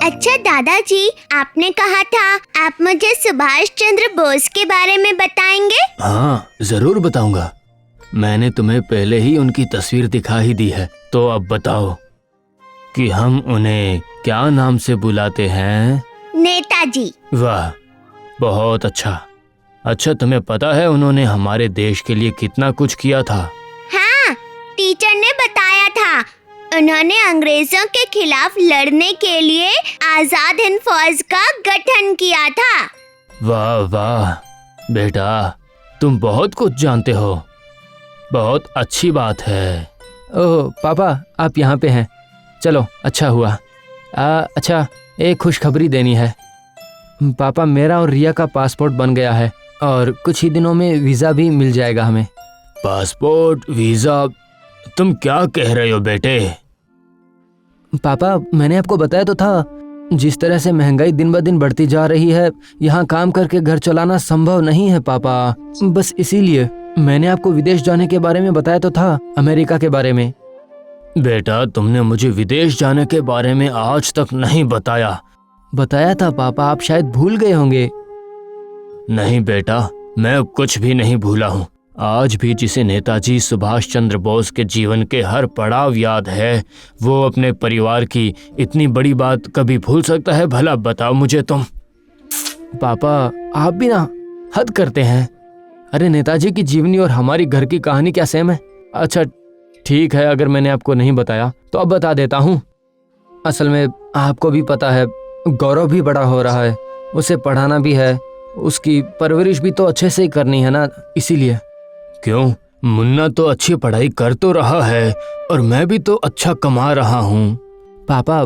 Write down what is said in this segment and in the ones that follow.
अच्छा दादाजी, आपने कहा था आप मुझे सुभाष चंद्र बोस के बारे में बताएंगे। हाँ, जरूर बताऊंगा। मैंने तुम्हें पहले ही उनकी तस्वीर दिखा ही दी है, तो अब बताओ कि हम उन्हें क्या नाम से बुलाते हैं? नेताजी। वाह, बहुत अच्छा। अच्छा, तुम्हें पता है उन्होंने हमारे देश के लिए कितना कुछ किया था? हाँ, टीचर ने बताया था। उन्होंने अंग्रेजों के खिलाफ लड़ने के लिए आजाद हिंद फौज का गठन किया था। वाह वाह बेटा, तुम बहुत कुछ जानते हो। बहुत अच्छी बात है। ओह पापा, आप यहाँ पे हैं। चलो, अच्छा हुआ। अच्छा, एक खुशखबरी देनी है। पापा, मेरा और रिया का पासपोर्ट बन गया है और कुछ ही दिनों में वीज़ा भी मिल जाएगा हमें। Passport, visa? तुम क्या कह रहे हो बेटे? पापा, मैंने आपको बताया तो था, जिस तरह से महंगाई दिन ब दिन बढ़ती जा रही है, यहाँ काम करके घर चलाना संभव नहीं है पापा। बस इसीलिए मैंने आपको विदेश जाने के बारे में बताया तो था, अमेरिका के बारे में। बेटा, तुमने मुझे विदेश जाने के बारे में आज तक नहीं बताया। बताया था पापा, आप शायद भूल गए होंगे। नहीं बेटा, मैं कुछ भी नहीं भूला हूँ। आज भी जिसे नेताजी सुभाष चंद्र बोस के जीवन के हर पड़ाव याद है, वो अपने परिवार की इतनी बड़ी बात कभी भूल सकता है? भला बताओ मुझे तुम। पापा, आप भी ना हद करते हैं। अरे, नेताजी की जीवनी और हमारी घर की कहानी क्या सेम है? अच्छा ठीक है, अगर मैंने आपको नहीं बताया तो अब बता देता हूँ। असल में आपको भी पता है, गौरव भी बड़ा हो रहा है, उसे पढ़ाना भी है, उसकी परवरिश भी तो अच्छे से ही करनी है ना, इसीलिए। क्यों? मुन्ना तो अच्छी पढ़ाई कर तो रहा है और मैं भी तो अच्छा कमा रहा हूँ। पापा,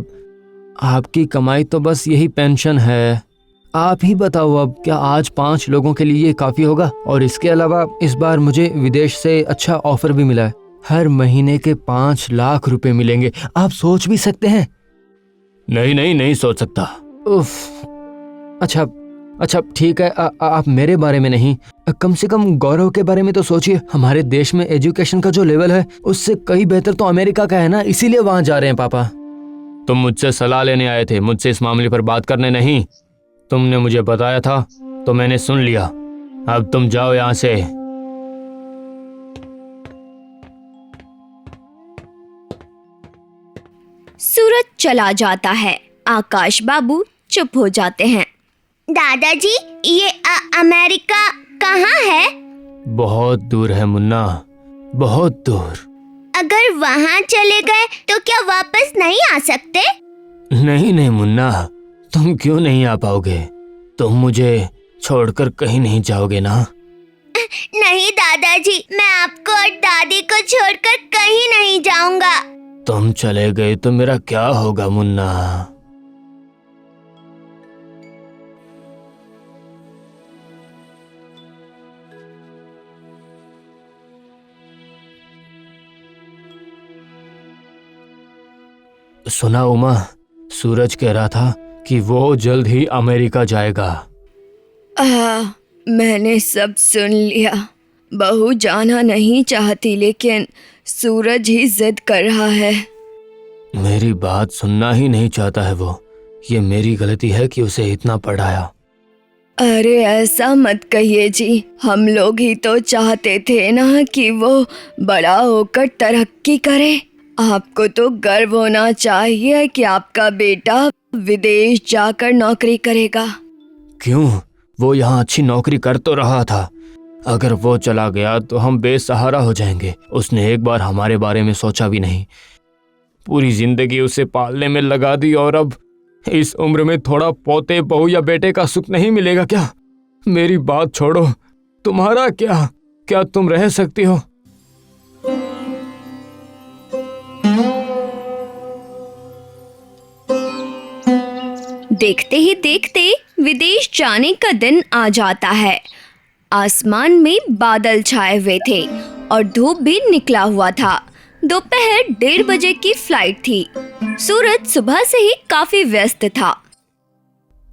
आपकी कमाई तो बस यही पेंशन है। आप ही बताओ, अब क्या आज 5 लोगों के लिए ये काफ़ी होगा? और इसके अलावा इस बार मुझे विदेश से अच्छा ऑफर भी मिला है। हर महीने के 5 लाख रुपए मिलेंगे। आप सोच भी सकते हैं? नहीं नहीं, नहीं सोच सकता। उफ। अच्छा ठीक है, आप मेरे बारे में नहीं, कम से कम गौरव के बारे में तो सोचिए। हमारे देश में एजुकेशन का जो लेवल है, उससे कहीं बेहतर तो अमेरिका का है ना, इसीलिए वहां जा रहे हैं पापा। तुम मुझसे सलाह लेने आए थे, मुझसे इस मामले पर बात करने नहीं। तुमने मुझे बताया था तो मैंने सुन लिया। अब तुम जाओ यहाँ से। सूरज चला जाता है। आकाश बाबू चुप हो जाते हैं। दादाजी, ये अमेरिका कहाँ है? बहुत दूर है मुन्ना, बहुत दूर। अगर वहाँ चले गए तो क्या वापस नहीं आ सकते? नहीं नहीं मुन्ना, तुम क्यों नहीं आ पाओगे? तुम मुझे छोड़कर कहीं नहीं जाओगे ना? नहीं दादाजी, मैं आपको और दादी को छोड़कर कहीं नहीं जाऊंगा। तुम चले गए तो मेरा क्या होगा मुन्ना? सुना उमा, सूरज कह रहा था कि वो जल्द ही अमेरिका जाएगा। मैंने सब सुन लिया। बहू जाना नहीं चाहती, लेकिन सूरज ही जिद कर रहा है। मेरी बात सुनना ही नहीं चाहता है वो। ये मेरी गलती है कि उसे इतना पढ़ाया। अरे ऐसा मत कहिए जी, हम लोग ही तो चाहते थे ना कि वो बड़ा होकर तरक्की करे। आपको तो गर्व होना चाहिए कि आपका बेटा विदेश जाकर नौकरी करेगा। क्यों? वो यहाँ अच्छी नौकरी कर तो रहा था। अगर वो चला गया तो हम बेसहारा हो जाएंगे। उसने एक बार हमारे बारे में सोचा भी नहीं। पूरी जिंदगी उसे पालने में लगा दी और अब इस उम्र में थोड़ा पोते बहू या बेटे का सुख नहीं मिलेगा क्या? मेरी बात छोड़ो, तुम्हारा क्या तुम रह सकती हो? देखते ही देखते विदेश जाने का दिन आ जाता है। आसमान में बादल छाए हुए थे और धूप भी निकला हुआ था। दोपहर 1:30 बजे की फ्लाइट थी। सूरज सुबह से ही काफी व्यस्त था।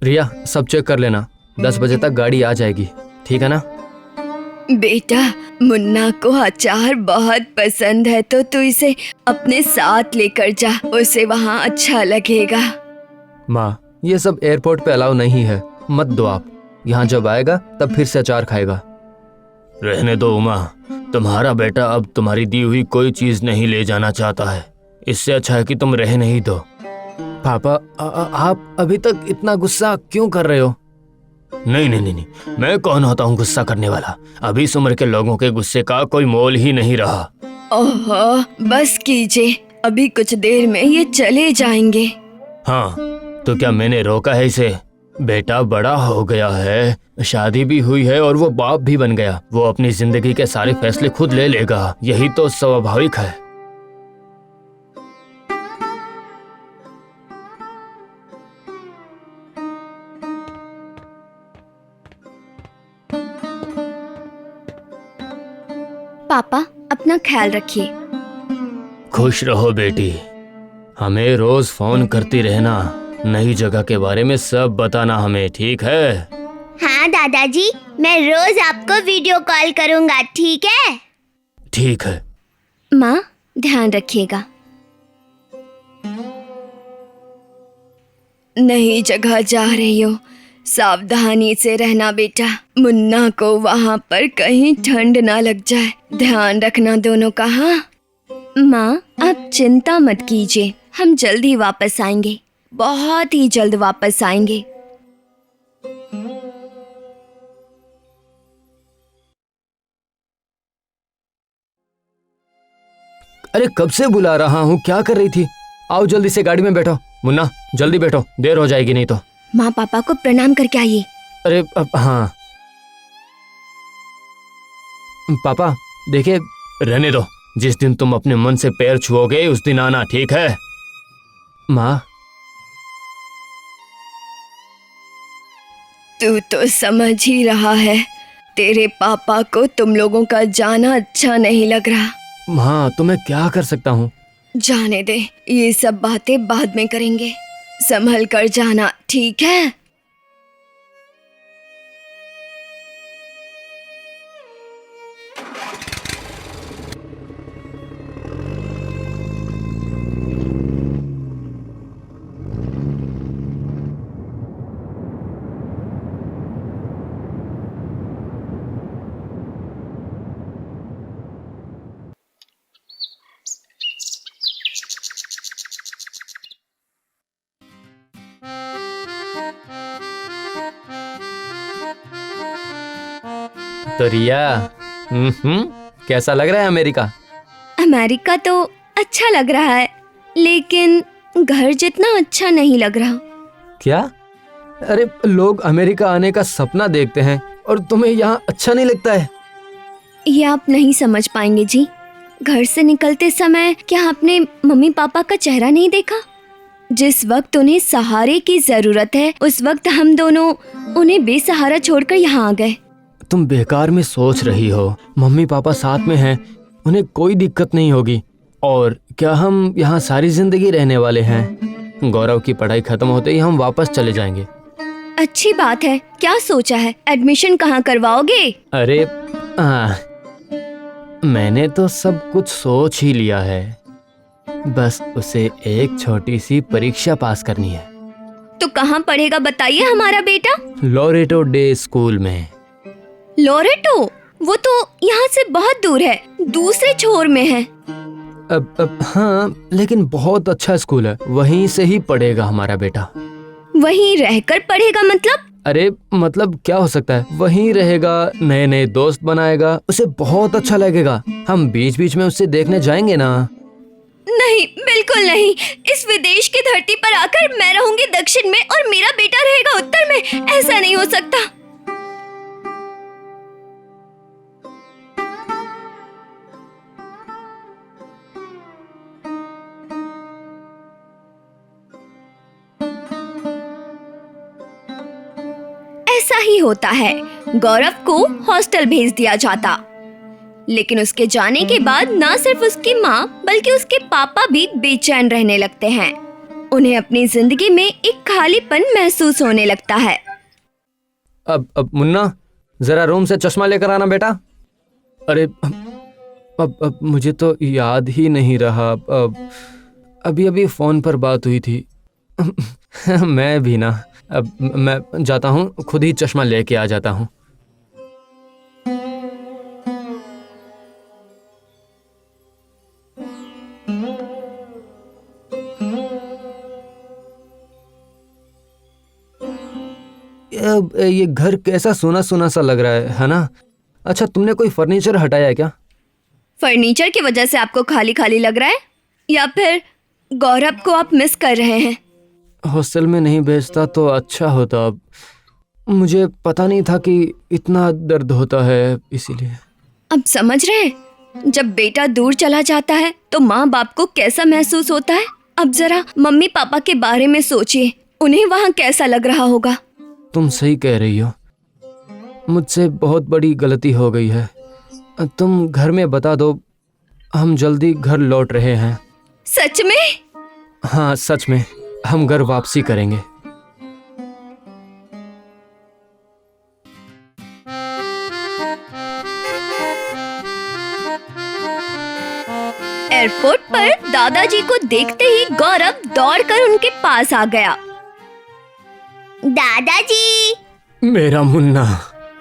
रिया, सब चेक कर लेना, 10 बजे तक गाड़ी आ जाएगी, ठीक है ना? बेटा, मुन्ना को अचार बहुत पसंद है, तो तू इसे अपने साथ लेकर जा, उसे वहाँ अच्छा लगेगा। माँ, ये सब एयरपोर्ट पे अलाउ नहीं है, मत दो आप। यहाँ जब आएगा तब फिर से अचार खाएगा। रहने दो उमा, तुम्हारा बेटा अब तुम्हारी दी हुई कोई चीज नहीं ले जाना चाहता है। इससे अच्छा है कि तुम रह नहीं दो। पापा, आप अभी तक इतना गुस्सा क्यों कर रहे हो? नहीं नहीं नहीं नहीं, मैं कौन होता हूँ गुस्सा करने वाला? अभी इस उम्र के लोगों के गुस्से का कोई मोल ही नहीं रहा। ओहो, बस कीजिए, अभी कुछ देर में ये चले जाएंगे। हाँ, तो क्या मैंने रोका है इसे? बेटा बड़ा हो गया है, शादी भी हुई है और वो बाप भी बन गया। वो अपनी जिंदगी के सारे फैसले खुद ले लेगा, यही तो स्वाभाविक है। पापा, अपना ख्याल रखिए। खुश रहो बेटी, हमें रोज फोन करती रहना, नई जगह के बारे में सब बताना हमें, ठीक है? हाँ दादाजी, मैं रोज आपको वीडियो कॉल करूँगा, ठीक है? ठीक है। माँ, ध्यान रखिएगा। नई जगह जा रही हो, सावधानी से रहना बेटा। मुन्ना को वहाँ पर कहीं ठंड ना लग जाए, ध्यान रखना दोनों का। हाँ माँ, आप चिंता मत कीजिए, हम जल्द ही वापस आएंगे, बहुत ही जल्द वापस आएंगे। अरे कब से बुला रहा हूँ, क्या कर रही थी? आओ जल्दी से गाड़ी में बैठो। मुन्ना जल्दी बैठो, देर हो जाएगी नहीं तो। माँ पापा को प्रणाम करके आइए। अरे हाँ पापा, देखिए, रहने दो। जिस दिन तुम अपने मन से पैर छुओगे उस दिन आना, ठीक है? माँ, तू तो समझ ही रहा है, तेरे पापा को तुम लोगों का जाना अच्छा नहीं लग रहा। माँ तो मैं क्या कर सकता हूँ? जाने दे, ये सब बातें बाद में करेंगे, संभल कर जाना, ठीक है? तो रिया, कैसा लग रहा है अमेरिका? अमेरिका तो अच्छा लग रहा है, लेकिन घर जितना अच्छा नहीं लग रहा। क्या? अरे लोग अमेरिका आने का सपना देखते हैं और तुम्हें यहाँ अच्छा नहीं लगता है? ये आप नहीं समझ पाएंगे जी। घर से निकलते समय क्या आपने मम्मी पापा का चेहरा नहीं देखा? जिस वक्त उन्हें सहारे की जरूरत है, उस वक्त हम दोनों उन्हें बेसहारा छोड़कर यहाँ आ गए। तुम बेकार में सोच रही हो, मम्मी पापा साथ में हैं, उन्हें कोई दिक्कत नहीं होगी। और क्या हम यहाँ सारी जिंदगी रहने वाले हैं? गौरव की पढ़ाई खत्म होते ही हम वापस चले जाएंगे। अच्छी बात है, क्या सोचा है? एडमिशन कहाँ करवाओगे? अरे मैंने तो सब कुछ सोच ही लिया है, बस उसे एक छोटी सी परीक्षा पास करनी है। तो कहाँ पढ़ेगा बताइए हमारा बेटा? लोरेटो डे स्कूल में। लोरेटो? वो तो यहाँ से बहुत दूर है, दूसरे छोर में है। अब हाँ, लेकिन बहुत अच्छा स्कूल है, वहीं से ही पढ़ेगा हमारा बेटा। वहीं रहकर पढ़ेगा मतलब? अरे मतलब क्या हो सकता है, वहीं रहेगा, नए नए दोस्त बनाएगा, उसे बहुत अच्छा लगेगा। हम बीच बीच में उससे देखने जाएंगे ना। नहीं, बिल्कुल नहीं। इस विदेश की धरती पर आकर मैं रहूंगी दक्षिण में और मेरा बेटा रहेगा उत्तर में, ऐसा नहीं हो सकता। ऐसा ही होता है। गौरव को हॉस्टल भेज दिया जाता, लेकिन उसके जाने के बाद ना सिर्फ उसकी माँ बल्कि उसके पापा भी बेचैन रहने लगते हैं। उन्हें अपनी जिंदगी में एक खालीपन महसूस होने लगता है। अब मुन्ना, जरा रूम से चश्मा लेकर आना बेटा। अरे अब मुझे तो याद ही नहीं रहा। अभी अभी फोन पर बात हुई थी, मैं भी ना, अब मैं जाता हूँ, खुद ही चश्मा लेके आ जाता हूँ। ये घर कैसा सोना सोना सा लग रहा है ना? अच्छा, तुमने कोई फर्नीचर हटाया है क्या? फर्नीचर की वजह से आपको खाली खाली लग रहा है, या फिर गौरव को आप मिस कर रहे हैं? हॉस्टल में नहीं भेजता तो अच्छा होता। अब मुझे पता नहीं था कि इतना दर्द होता है, इसीलिए। अब समझ रहे हैं, जब बेटा दूर चला जाता है तो माँ बाप को कैसा महसूस होता है। अब जरा मम्मी पापा के बारे में सोचिए, उन्हें वहाँ कैसा लग रहा होगा। तुम सही कह रही हो, मुझसे बहुत बड़ी गलती हो गई है। तुम घर में बता दो, हम जल्दी घर लौट रहे हैं। सच में? हाँ, सच में, हम घर वापसी करेंगे। एयरपोर्ट पर दादाजी को देखते ही गौरव दौड़कर उनके पास आ गया। दादाजी। मेरा मुन्ना।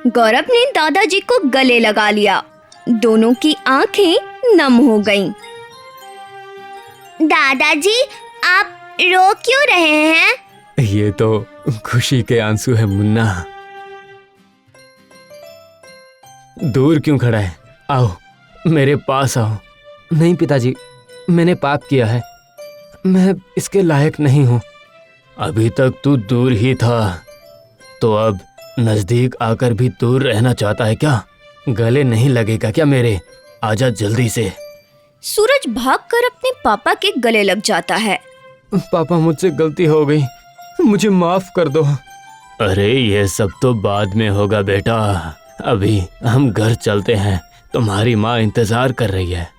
गौरव ने दादाजी को गले लगा लिया। दोनों की आंखें नम हो गईं। दादाजी, आप रो क्यों रहे हैं? ये तो खुशी के आंसू है मुन्ना। दूर क्यों खड़ा है? आओ, मेरे पास आओ। नहीं पिताजी, मैंने पाप किया है, मैं इसके लायक नहीं हूँ। अभी तक तू दूर ही था, तो अब नजदीक आकर भी दूर रहना चाहता है क्या? गले नहीं लगेगा क्या मेरे? आजा जल्दी से। सूरज भागकर अपने पापा के गले लग जाता है। पापा, मुझसे गलती हो गई, मुझे माफ कर दो। अरे ये सब तो बाद में होगा बेटा, अभी हम घर चलते हैं, तुम्हारी माँ इंतजार कर रही है।